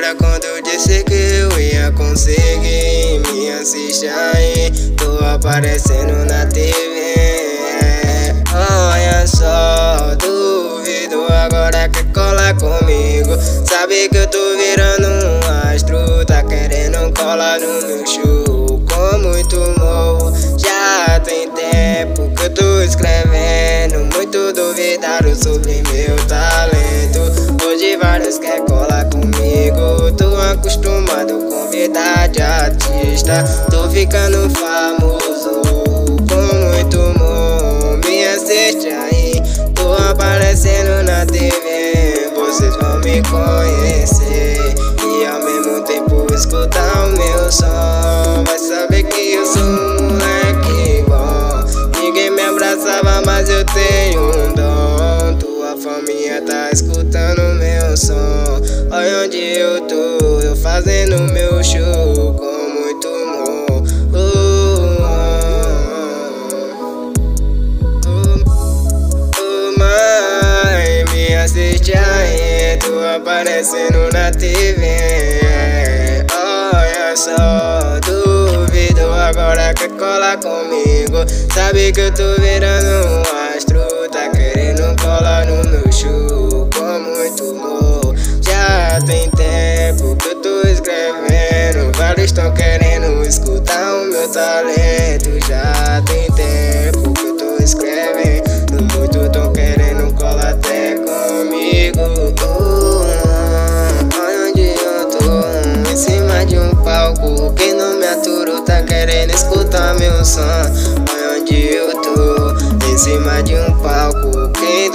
Lembra quando eu disse que eu ia conseguir? Me assiste aí, tô aparecendo na TV. Olha só, duvido agora que cola comigo. Sabe que eu tô virando um astro, tá querendo colar no meu show. Com muito morro, já tem tempo que eu tô escrevendo. Muito duvidaram sobre meu talento. Hoje vários quer colar comigo. Tô acostumado com vida de artista. Tô ficando famoso com muito morro. Me assiste aí, tô aparecendo na TV. Vocês vão me conhecer e ao mesmo tempo escutar o meu som. Vai saber que eu sou um moleque bom. Ninguém me abraçava, mas eu tenho um dom. Tua família tá escutando meu som. Olha onde eu tô, eu fazendo meu show com muito amor. Mãe, me assiste aí, tô aparecendo na TV. Olha só, duvido agora que cola comigo. Sabe que eu tô virando um astro, tá querendo colar no meu show com muito amor. Já tem tempo que eu tô escrevendo, vários tão querendo escutar o meu talento. Já tem tempo que eu tô escrevendo, muitos tão querendo colar até comigo. Olha onde eu tô, em cima de um palco. Quem não me aturou tá querendo escutar meu som. Olha onde eu tô, em cima de um palco. Quem